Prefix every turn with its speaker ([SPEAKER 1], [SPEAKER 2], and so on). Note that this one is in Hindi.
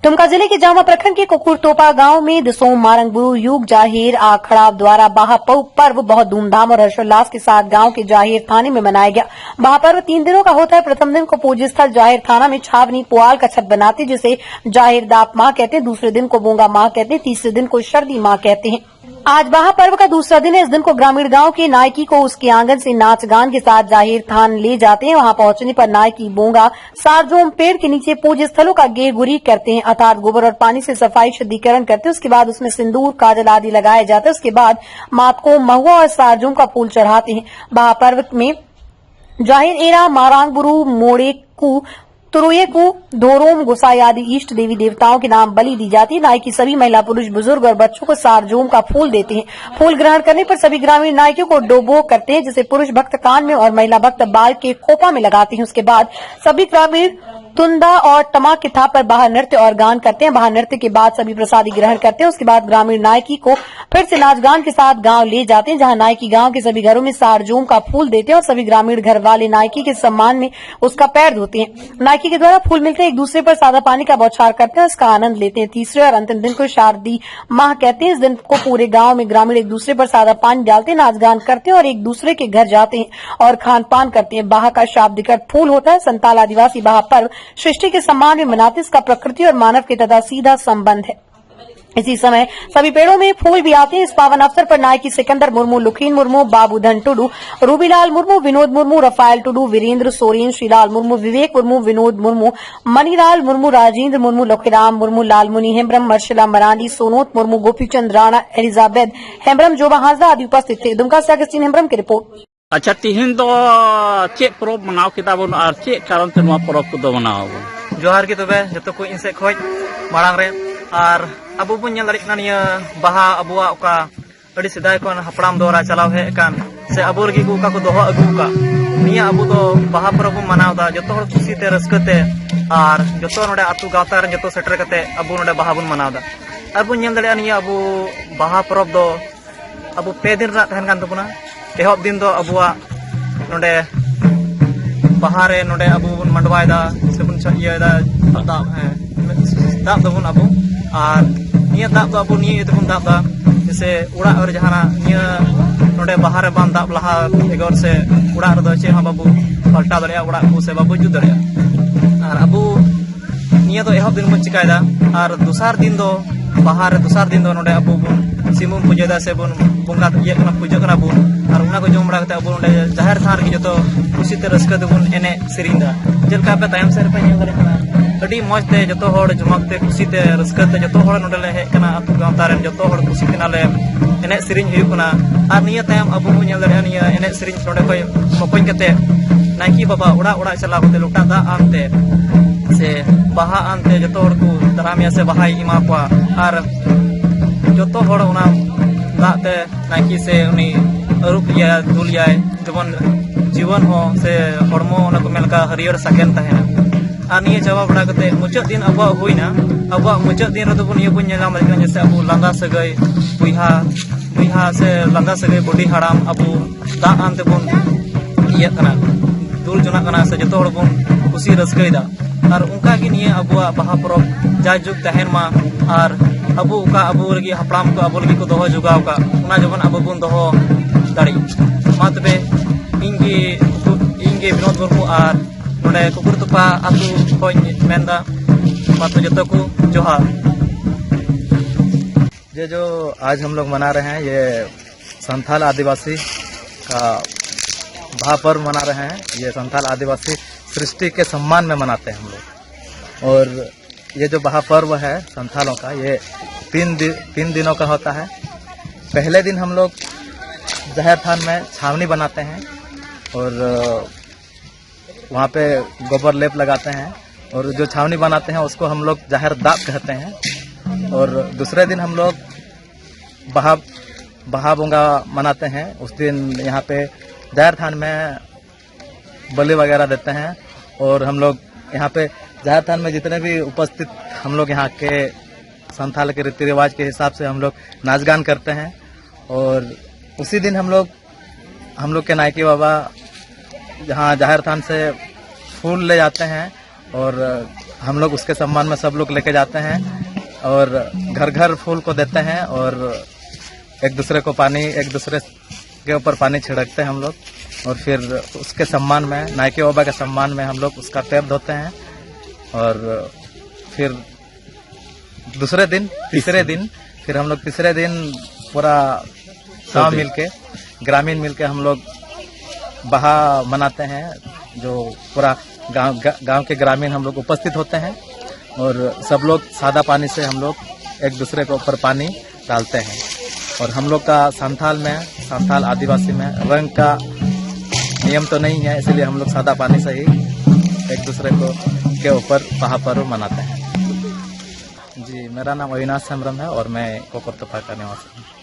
[SPEAKER 1] दुमका जिले के जामा प्रखंड के कुकुरतोपा गांव में दिसोम मारंगबुरु युग जाहिर आखड़ा द्वारा बाहापऊ पर्व बहुत धूमधाम और हर्षोल्लास के साथ गांव के जाहिर थाने में मनाया गया। बाहापर्व 3 दिनों का होता है। प्रथम दिन को पूज्य स्थल जाहिर थाना में छावनी पुआल का छत बनाते जिसे जाहिर दाप मां कहते हैं। दूसरे दिन को बोंगा मां कहते हैं। तीसरे दिन को शर्दी मां कहते हैं। आज बाहापर्व का दूसरा दिन है। इस दिन को ग्रामीण गांव के नायकी को उसके आंगन से नाच गान के साथ जाहिर थान ले जाते हैं। वहां पहुंचने पर नायकी बोंगा सारजोम पेड़ के नीचे पूज्य स्थलों का गेरगुरी करते हैं, अर्थात गोबर और पानी से सफाई शुद्धिकरण करते हैं। उसके बाद उसमें सिंदूर काजल आदि लगाए जाते हैं। उसके बाद मात को महुआ और सारजोम का फूल चढ़ाते हैं। बाहापर्व में जाहिर एरा मारांगबुरु मोड़ेकू तुरुएकू धोरोम गोसाई आदि इष्ट देवी देवताओं के नाम बलि दी जाती है। नायकी सभी महिला पुरुष बुजुर्ग और बच्चों को सारजोम का फूल देते हैं। फूल ग्रहण करने पर सभी ग्रामीण नायकियों को डोबो करते हैं, जिसे पुरुष भक्त कान में और महिला भक्त बाल के खोपा में लगाते हैं। उसके बाद सभी ग्रामीण तुंदा और टमाक की थाप पर बाहर नृत्य और गान करते हैं। बाहर नृत्य के बाद सभी प्रसादी ग्रहण करते हैं। उसके बाद ग्रामीण नायकी को फिर से नाच गान के साथ गांव ले जाते हैं, जहां नायकी गांव के सभी घरों में सारजोम का फूल देते हैं और सभी ग्रामीण घर वाले नायकी के सम्मान में उसका पैर धोते हैं। नायकी के द्वारा फूल मिलते एक दूसरे पर सादा पानी का बौछार करते हैं, इसका आनंद लेते हैं। तीसरे और अंतिम दिन को शारदी माह कहते हैं। इस दिन को पूरे गांव में ग्रामीण एक दूसरे पर सादा पानी डालते हैं, नाच गान करते हैं और एक दूसरे के घर जाते हैं और खान पान करते हैं। बाहा का शाब्दिक अर्थ फूल होता है। संताल आदिवासी बाहा पर्व सृष्टि के सम्मान में मनाते, इसका प्रकृति और मानव के तथा सीधा संबंध है। इसी समय सभी पेड़ों में फूल भी आते हैं। इस पावन अवसर पर नायकी सिकंदर मुर्मू, लुखीन मुर्मू, बाबूधन टुडू, रूबीलाल मुर्मू, विनोद मुर्मू, रफायल टुडू, वीरेंद्र सोरेन, श्रीलाल मुर्मू, विवेक मुर्मू, विनोद मुर्मू, मणिलाल मुर्मू, राजेंद्र मुर्मू, लखीराम मुर्मू, लालमुनि हेम्ब्रम, मर्शला मरांडी, सोनोत मुर्मू, गोपीचंद राणा, एलिजाबेथ हेम्ब्रम, जोबा हांसदा आदि उपस्थित थे। दुमका से अगस्तीन हेम्ब्रम की रिपोर्ट।
[SPEAKER 2] अच्छा तिहिन दो चे परब मनाव किता बन और चे कारण ते नवा परब को मनाव
[SPEAKER 3] जोहार के तबे जतो को इनसे खोज मारांग रे और अबु बुन नेल दाड़ी निया बाहा अबुआ ओका अड़ी सिदाय कोन हपड़ाम दोरा चलाव हे कान से अबु रगी को का को दोहो अगु का निया अबु दो बाहा परब मनाव दा जतो हर खुशी ते रस्कते और जतो नोडे अतु गावता रे जतो सेटर कते अबु नोडे बाहा बुन मनाव दा अबु नेल दाड़ी निया अबु बाहा परब दो अबु पे दिन रा तहन कान तबुना एहब दिन दो अबुआ नोडे बाहरे नोडे अबु बुन मंडवायदा से बुन छइयदा दाब है दाब दबुन अबु और निया दाब दो अबु निया तबुन दाब दा जैसे उड़ा और जहाना निया नोडे बाहरे बान दाब लहा एगोर से उड़ा रे दो चे हम बाबू पलटा दरिया उड़ा को से बाबू जु दरिया और अबु निया दो एहब दिन बुन चिकायदा और दूसर दिन दो बाहर दूसर दिन दो नोडे अबु बुन सिमुम पूजा से बुन बोंगा ये कना पूजा कना बुन और उना को जम बड़ा कते अबु नोडे जाहिर थान के जतो खुशी ते रस्का दबुन एने सिरिंदा जेलका पे तायम से पे नेल कना अडी मौज ते जतो होड़ जमक ते खुशी ते रस्का ते जतो होड़ नोडे ले हे कना अतु गांवता रे जतो होड़ खुशी ते नाले एने सिरिंग हुई कना और निया तायम अबु नेल दरे निया एने सिरिंग नोडे कोय मपन कते नायकी बाबा उड़ा उड़ा चला कते लोटा दा आनते से बाहा आनते जतो होड़ को दरामिया से बहाई इमा को और जतो होड़ उना दाते नायकी से उनी अरुप या दुलिया जबन जीवन हो से हड़मो उना को मेलका हरियर साकेन तहेना आ निये जवाब बड़ा कते मुचाद दिन अबवा होइना अबवा मुचाद दिन रदो बन ये बन नेला मरना जैसे अबु लांदा सगई बुइहा से लांदा सगई बॉडी हराम अबु दा आनते बन ये कना दुल जना कना से जतो हड़ बन खुशी रस्कईदा और उनका की निये अबुआ बाहा परब जाजुग तहेन मा और अबु का अबु रगी हपड़ाम को अबु रगी को दोहो जुगाव का उना जबन अबु बुन दोहो दाड़ी मा तबे इंगे विनोद मुर्मू और नोडे कुकुरतोपा अतु खोज मेंदा मा तो जतो को जोहार।
[SPEAKER 4] ये जो आज हम लोग मना रहे हैं ये संथाल आदिवासी का बाहा पर्व मना रहे हैं। ये संथाल आदिवासी सृष्टि के सम्मान में मनाते हैं हम लोग। और ये जो बाहा पर्व है संथालों का ये 3 दिनों का होता है। पहले दिन हम लोग जाहिर थान में छावनी बनाते हैं और वहाँ पे गोबर लेप लगाते हैं और जो छावनी बनाते हैं उसको हम लोग जाहिर दाप कहते हैं। और दूसरे दिन हम लोग बाहा बोंगा मनाते हैं। उस दिन यहाँ पे जाहिर थान में बलि वगैरह देते हैं और हम लोग यहाँ पे जाहिर थान में जितने भी उपस्थित हम लोग यहाँ के संथाल के रीति रिवाज के हिसाब से हम लोग नाच गान करते हैं। और उसी दिन हम लोग के नायकी बाबा जहाँ जाहिर थान से फूल ले जाते हैं और हम लोग उसके सम्मान में सब लोग लेके जाते हैं और घर घर फूल को देते हैं और एक दूसरे को पानी, एक दूसरे के ऊपर पानी छिड़कते हैं हम लोग। और फिर उसके सम्मान में, नायके बाबा के सम्मान में हम लोग उसका पैर धोते हैं। और फिर दूसरे दिन, तीसरे दिन फिर हम लोग तीसरे दिन पूरा गाँव मिलके, ग्रामीण मिलके हम लोग बहा मनाते हैं। जो पूरा गांव के ग्रामीण हम लोग उपस्थित होते हैं और सब लोग सादा पानी से हम लोग एक दूसरे के ऊपर पानी डालते हैं। और हम लोग का संथाल आदिवासी में रंग का नियम तो नहीं है, इसलिए हम लोग सादा पानी से ही एक दूसरे को के ऊपर बहा पर्व मनाते हैं। जी, मेरा नाम अविनाश हेम्ब्रम है और मैं कोकर तोपा का निवासी हूँ।